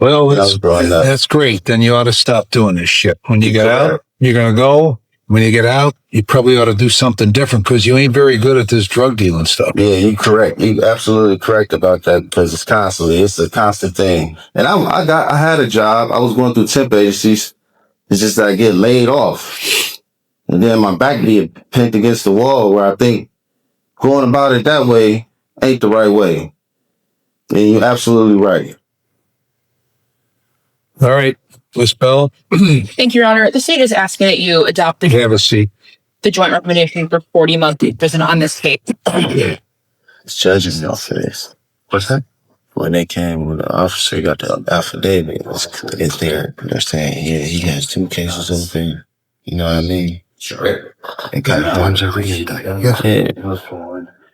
Well, when I was growing up. that's great. Then you ought to stop doing this shit. When you get out, you're going to go. When you get out, you probably ought to do something different because you ain't very good at this drug dealing stuff. Yeah, you're correct. You're absolutely correct about that because it's a constant thing. And I had a job. I was going through temp agencies. It's just that I get laid off. And then my back be pinned against the wall where I think going about it that way ain't the right way. And you're absolutely right. All right, Ms. Bell. Thank you, Your Honor. The state is asking that you adopt Have a seat. the joint recommendation for 40 months in prison on this case. It's judges in office. What's that? When they came, when the officer got the affidavit, it's there. They're saying, yeah, he has 2 cases open. You know what I mean? Sure. They got ones every indictment. Yeah.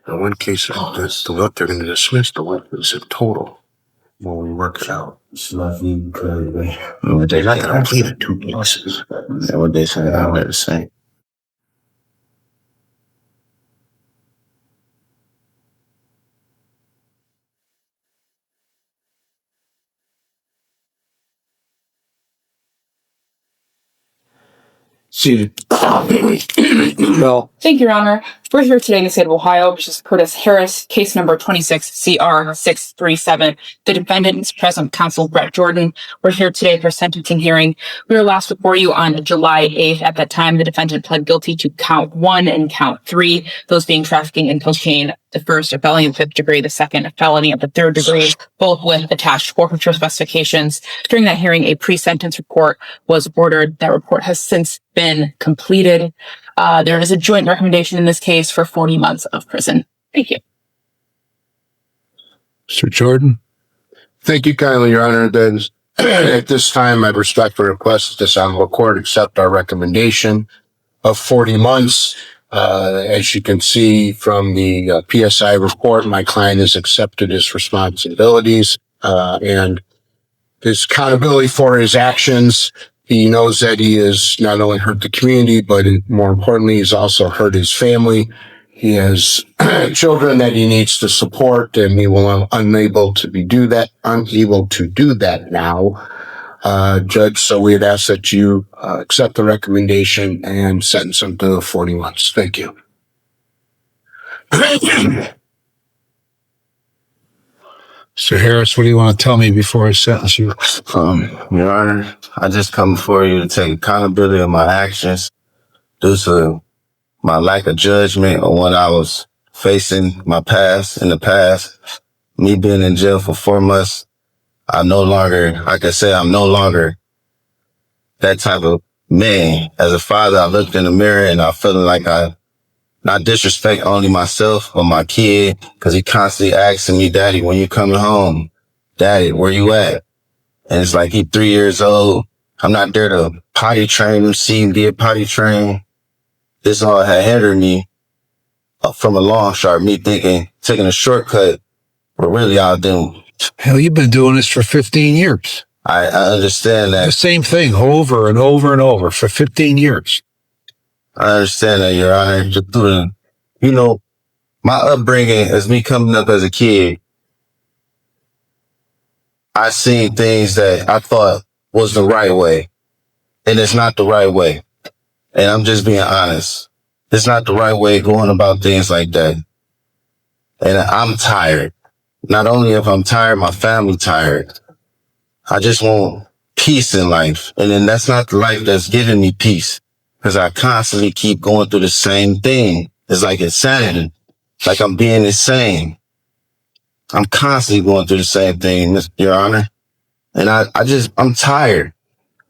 The one case, the what they're going to dismiss, the one is a total. When we work it out. They're not going to plead it 2 cases. That's what they say. I'm going to say. Seated. Well, Thank you, Your Honor. We're here today in the state of Ohio, which is Curtis Harris, case number 26CR637. The defendant is present counsel Brett Jordan. We're here today for a sentencing hearing. We were last before you on July 8th. At that time, the defendant pled guilty to count 1 and count 3, those being trafficking in cocaine, the first a felony of the 5th degree, the second a felony of the 3rd degree, both with attached forfeiture specifications. During that hearing, a pre-sentence report was ordered. That report has since been completed. There is a joint recommendation in this case for 40 months of prison. Thank you. Mr. Jordan. Thank you kindly, Your Honor. Then, at this time, I respectfully request that this honorable court accept our recommendation of 40 months. As you can see from the PSI report, my client has accepted his responsibilities and his accountability for his actions. He knows that he has not only hurt the community, but more importantly, he's also hurt his family. He has children that he needs to support, and he will unable to do that now. Judge, so we'd ask that you accept the recommendation and sentence him to 40 months. Thank you. Mr. Harris, what do you want to tell me before I sentence you? Your Honor, I just come before you to take accountability of my actions due to my lack of judgment on what I was facing in the past. Me being in jail for 4 months, I'm no longer that type of man. As a father, I looked in the mirror and I felt like I not disrespect only myself or my kid, because he constantly asking me, Daddy, when you coming home? Daddy, where you at? And it's like he 3 years old. I'm not there to potty train him, see him get potty trained. This all had hindered me from a long shot, me thinking, taking a shortcut, but really I didn't. Hell, you've been doing this for 15 years. I understand that. The same thing over and over and over for 15 years. I understand that, Your Honor. Just doing, my upbringing as me coming up as a kid, I seen things that I thought was the right way, and it's not the right way. And I'm just being honest. It's not the right way going about things like that. And I'm tired. Not only if I'm tired, my family tired. I just want peace in life. And then that's not the life that's giving me peace. Because I constantly keep going through the same thing. It's like insanity. Like I'm being insane. I'm constantly going through the same thing, Your Honor. And I'm tired.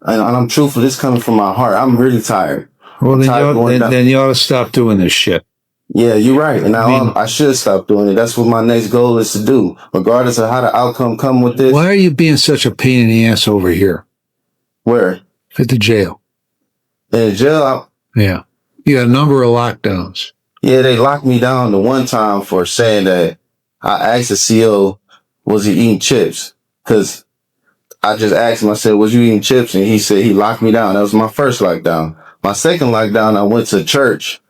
And I'm truthful. This coming from my heart. I'm really tired. Well, then you ought to stop doing this shit. Yeah, you're right. And I should stop doing it. That's what my next goal is to do, regardless of how the outcome come with this. Why are you being such a pain in the ass over here? Where? At the jail. In the jail? Yeah. You got a number of lockdowns. Yeah, they locked me down the one time for saying that I asked the CO, was he eating chips? Because I just asked him, I said, was you eating chips? And he said he locked me down. That was my first lockdown. My second lockdown, I went to church.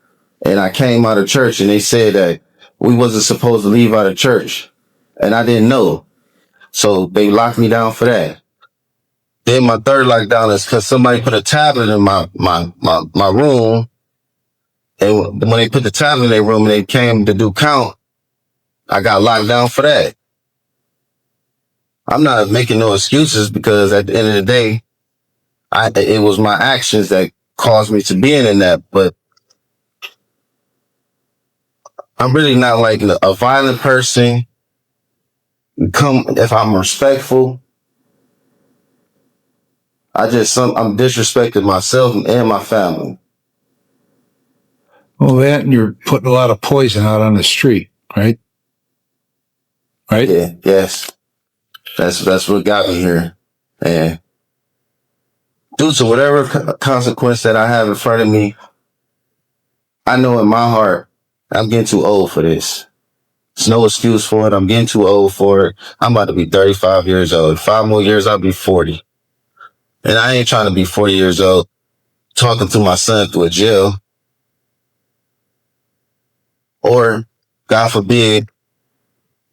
And I came out of church and they said that we wasn't supposed to leave out of church. And I didn't know. So they locked me down for that. Then my third lockdown is because somebody put a tablet in my room. And when they put the tablet in their room and they came to do count, I got locked down for that. I'm not making no excuses because at the end of the day, it was my actions that caused me to being in that. But I'm really not like a violent person. If I'm respectful, I'm disrespecting myself and my family. Well, that and you're putting a lot of poison out on the street, right? Right? Yeah, yes. That's what got me here. And due to whatever consequence that I have in front of me, I know in my heart, I'm getting too old for this. There's no excuse for it. I'm getting too old for it. I'm about to be 35 years old. 5 more years, I'll be 40. And I ain't trying to be 40 years old talking to my son through a jail. Or, God forbid,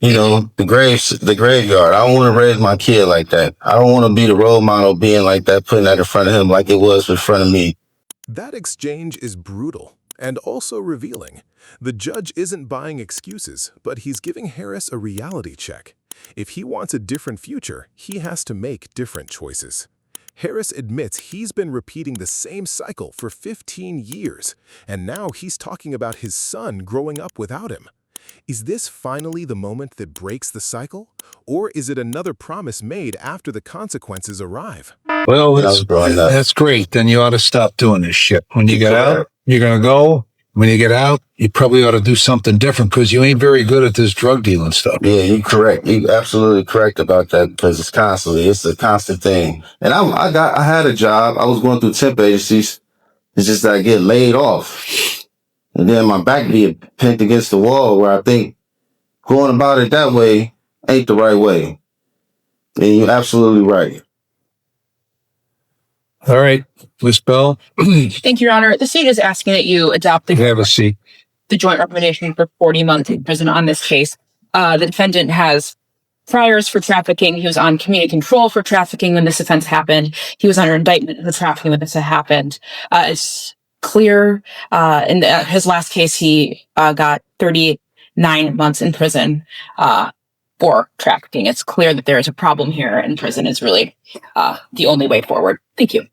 the graveyard. I don't want to raise my kid like that. I don't want to be the role model being like that, putting that in front of him like it was in front of me. That exchange is brutal and also revealing. The judge isn't buying excuses, but he's giving Harris a reality check. If he wants a different future, he has to make different choices. Harris admits he's been repeating the same cycle for 15 years, and now he's talking about his son growing up without him. Is this finally the moment that breaks the cycle? Or is it another promise made after the consequences arrive? Well, that's great. Then you ought to stop doing this shit. When you get out, you're going to go. When you get out, you probably ought to do something different because you ain't very good at this drug dealing stuff. Yeah, you're correct. You're absolutely correct about that because it's a constant thing. And I had a job. I was going through temp agencies. It's just that I get laid off. And then my back be pinned against the wall where I think going about it that way ain't the right way. And you're absolutely right. All right, Ms. Bell. Thank you, Your Honor. The state is asking that you adopt Have a seat. the joint recommendation for 40 months in prison on this case. The defendant has priors for trafficking. He was on community control for trafficking when this offense happened. He was under indictment for trafficking when this happened. It's clear. In his last case, he got 39 months in prison for trafficking. It's clear that there is a problem here, and prison is really the only way forward. Thank you.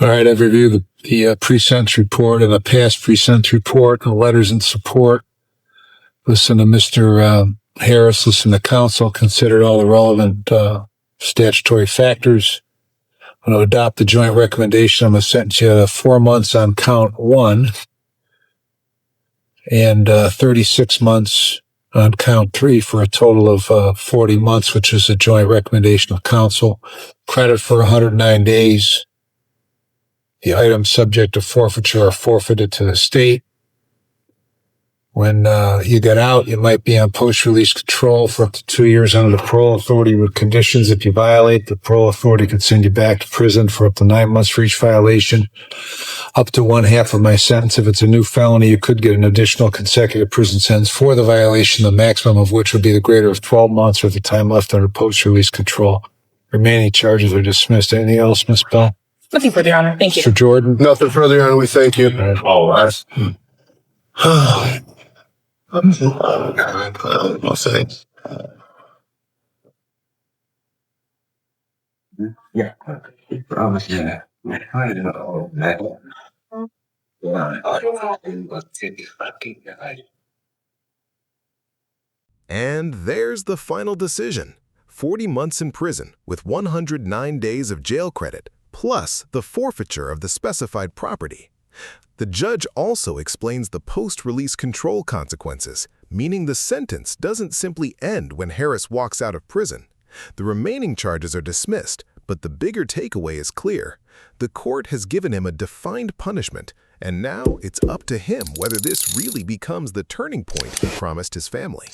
All right, I've reviewed the pre-sentence report and the past pre-sentence report, the letters in support. Listen to Mr. Harris, listen to counsel, considered all the relevant statutory factors. I'm going to adopt the joint recommendation. I'm going to sentence you to 4 months on count 1 and 36 months on count 3 for a total of 40 months, which is a joint recommendation of counsel. Credit for 109 days. The items subject to forfeiture are forfeited to the state. When you get out, you might be on post-release control for up to 2 years under the parole authority with conditions. If you violate, the parole authority can send you back to prison for up to 9 months for each violation, up to 1/2 of my sentence. If it's a new felony, you could get an additional consecutive prison sentence for the violation, the maximum of which would be the greater of 12 months or the time left under post-release control. Remaining charges are dismissed. Anything else, Ms. Bell? Nothing further, Your Honor. Thank you. Mr. Jordan? Nothing further, Your Honor. We thank you. All right. I'll say. Yeah. Promise. Yeah. I don't know. And there's the final decision. 40 months in prison with 109 days of jail credit, plus the forfeiture of the specified property. The judge also explains the post-release control consequences, meaning the sentence doesn't simply end when Harris walks out of prison. The remaining charges are dismissed, but the bigger takeaway is clear. The court has given him a defined punishment, and now it's up to him whether this really becomes the turning point he promised his family.